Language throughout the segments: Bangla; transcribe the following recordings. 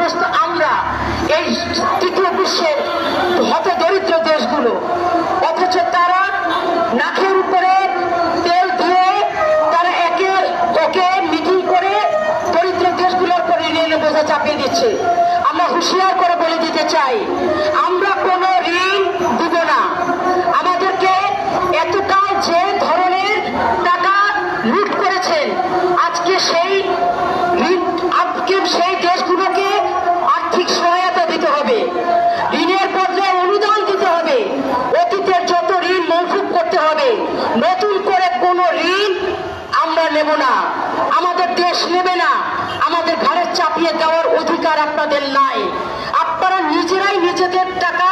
ক্ষতিগ্রস্ত আমরা, এই তৃতীয় বিশ্বের হত দরিদ্র দেশগুলো, অথচ তারা নাকের উপরে তেল দিয়ে তারা ওকে মিটিং করে দরিদ্র দেশগুলোর উপরে ঋণের বোঝা চাপিয়ে দিচ্ছে। আমরা হুঁশিয়ার করে বলে দিতে চাই, আমরা কোনো ঋণ দিব না। আমাদেরকে এতকাল যে ধরনের টাকা লুট করেছেন, আজকে সেই দেশগুলোকে আর্থিক সহায়তা দিতে হবে, ঋণের বদলে অনুদান দিতে হবে, অতীতের যত ঋণ মওকুফ করতে হবে। নতুন করে কোনো ঋণ আমরা নেব না, আমাদের দেশ নেবে না। আমাদের ঘাড়ে চাপিয়ে দেওয়ার অধিকার আপনাদের নাই। আপনারা নিজেরাই নিজেদের টাকা,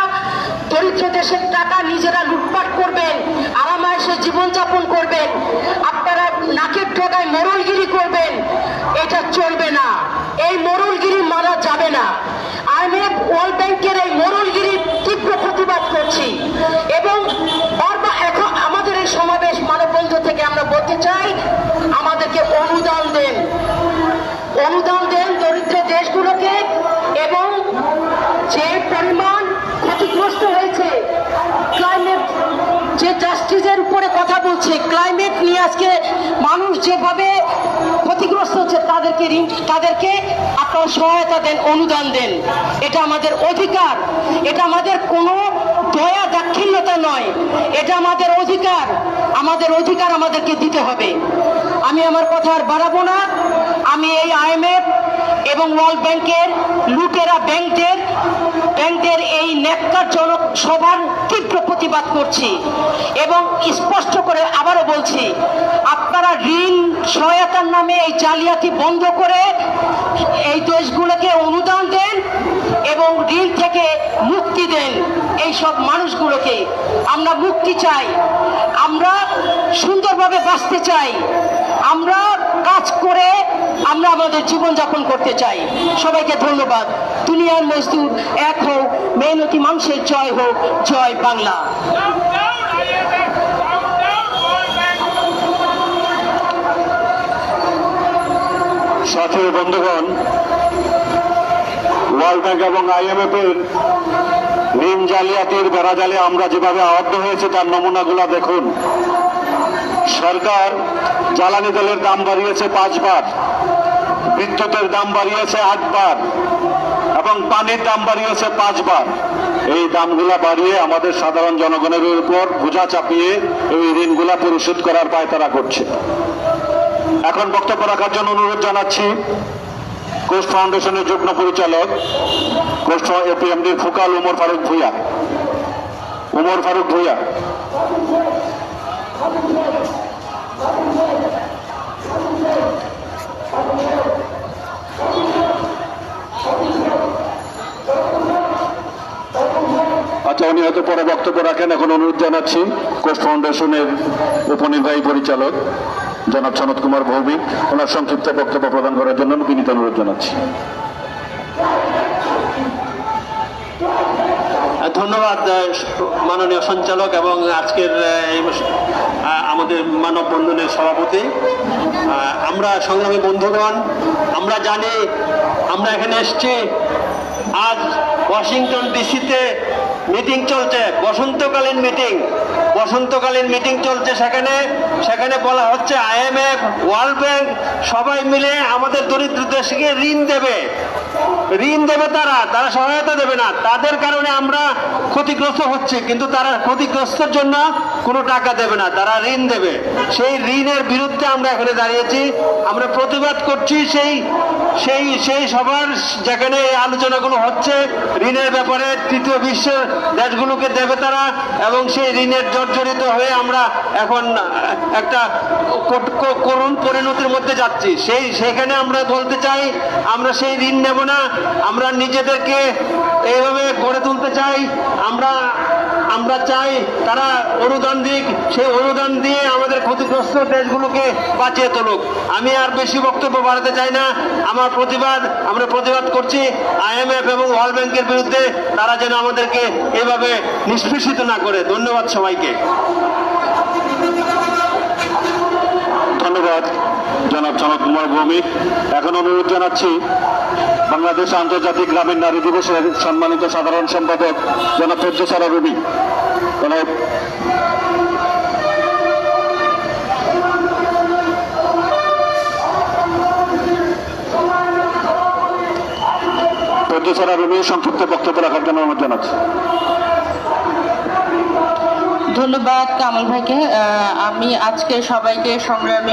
দরিদ্র দেশের টাকা নিজেরা লুটপাট করবেন, আরামায়েশে জীবনযাপন করবেন, আপনারা নাকের ডগায় মোড়লগিরি করবেন। এটা চলবে না, এই মোড়লগিরি মানা যাবে না। IMF ওয়ার্ল্ড ব্যাংকের এই মোড়লগিরির তীব্র প্রতিবাদ করছি এবং বারবার এখন আমাদের এই সমাবেশ মানববন্ধ থেকে আমরা বলতে চাই, আমাদেরকে অনুদান দেন, অনুদান দেন দরিদ্র দেশগুলোকে। এবং যে পরিমাণ ক্ষতিগ্রস্ত হয়েছে, ক্লাইমেট যে জাস্টিসের উপরে কথা বলছে, ক্লাইমেট নিয়ে আজকে মানুষ যেভাবে ক্ষতিগ্রস্ত হচ্ছে, তাদেরকে আপনারা সহায়তা দেন, অনুদান দেন। এটা আমাদের অধিকার, এটা আমাদের কোনো দয়া দাক্ষিণ্যতা নয়, এটা আমাদের অধিকার। আমাদের অধিকার আমাদেরকে দিতে হবে। আমি আমার কথা আর বাড়াবো না। আমি এই IMF এবং ওয়ার্ল্ড ব্যাংকের লুটেরা ব্যাংকদের এই ন্যাক্কারজনক সভার তীব্র প্রতিবাদ করছি এবং স্পষ্ট করে আবারও বলছি, আপনারা ঋণ সহায়তার নামে এই জালিয়াতি বন্ধ করে এই দেশগুলোকে অনুদান দেন এবং ঋণ থেকে মুক্তি দেন। এই সব মানুষগুলোকে আমরা মুক্তি চাই, আমরা সুন্দরভাবে বাঁচতে চাই, আমরা কাজ করে আমরা আমাদের জীবনযাপন করতে চাই। সবাইকে ধন্যবাদ। দুনিয়ার মজদুর এক হোক, মেহনতি মানুষের জয় হোক, জয় বাংলা। সাথী বন্ধুগণ, ওয়ার্ল্ড ব্যাংক এবং IMF এর ঋণ জালিয়াতির বেড়াজালে আমরা যেভাবে আবদ্ধ হয়েছে তার নমুনাগুলো দেখুন। সরকার জ্বালানি তেলের দাম বাড়িয়েছে 5 বার, বিদ্যুতের দাম বাড়িয়েছে 8 বার এবং পানির দাম বাড়িয়েছে 5 বার। এই দামগুলা বাড়িয়ে আমাদের সাধারণ জনগণের উপর বোঝা চাপিয়ে এই ঋণগুলা পরিশোধ করার পায়তারা করছে। এখন বক্তব্য রাখার জন্য অনুরোধ জানাচ্ছি কোস্ট ফাউন্ডেশনের যুগ্ম পরিচালক Coast APMD focal Umar Faruk Bhuiyan. আচ্ছা, উনি হয়তো পরে বক্তব্য রাখেন। এখন অনুরোধ জানাচ্ছি কোস্ট ফাউন্ডেশনের উপনির্বাহী পরিচালক জনাব সনৎ কুমার ভৌমিক, ওনার সংক্ষিপ্ত বক্তব্য প্রদান করার জন্য বিনীত অনুরোধ জানাচ্ছি। ধন্যবাদ মাননীয় সঞ্চালক এবং আজকের আমাদের মানববন্ধনের সভাপতি। আমরা সংগ্রামী বন্ধুগণ, আমরা জানি, আমরা এখানে এসেছি, আজ ওয়াশিংটন ডিসিতে মিটিং চলছে, বসন্তকালীন মিটিং চলছে। সেখানে বলা হচ্ছে IMF, ওয়ার্ল্ড ব্যাংক সবাই মিলে আমাদের দরিদ্র দেশকে ঋণ দেবে। তারা সহায়তা দেবে না। তাদের কারণে আমরা ক্ষতিগ্রস্ত হচ্ছে, কিন্তু তারা ক্ষতিগ্রস্তের জন্য কোনো টাকা দেবে না, তারা ঋণ দেবে। সেই ঋণের বিরুদ্ধে আমরা এখানে দাঁড়িয়েছি, আমরা প্রতিবাদ করছি। সেই সবার যেখানে এই আলোচনাগুলো হচ্ছে ঋণের ব্যাপারে, তৃতীয় বিশ্বের দেশগুলোকে দেবে তারা, এবং সেই ঋণের জর্জরিত হয়ে আমরা এখন একটা করুণ পরিণতির মধ্যে যাচ্ছি। সেইখানে আমরা বলতে চাই, আমরা সেই ঋণ নেব না, আমরা নিজেদেরকে এইভাবে গড়ে তুলতে চাই। আমরা চাই তারা অনুদান দিক, সেই অনুদান দিয়ে আমাদের ক্ষতিগ্রস্ত দেশগুলোকে বাঁচিয়ে তুলুক। আমি আর বেশি বক্তব্য বাড়াতে চাই না। আমরা প্রতিবাদ করছি IMF এবং ওয়ার্ল্ড ব্যাংকের বিরুদ্ধে, তারা যেন আমাদেরকে এভাবে নিষ্পেষিত না করে। ধন্যবাদ সবাইকে। ধন্যবাদ জনাব সনৎ কুমার ভৌমিক। এখন অনুরোধ জানাচ্ছি বাংলাদেশ আন্তর্জাতিক গ্রামীণ নারী দিবসের সম্মানিত সাধারণ সম্পাদক জনাব পদ্মসারা রুবি, জনাব পদ্মসারা রুবি সংক্ষিপ্ত বক্তব্য রাখার জন্য অনুরোধ জানাচ্ছি। ধন্যবাদ কামাল ভাইকে। আমি আজকে সবাইকে সংগ্রামী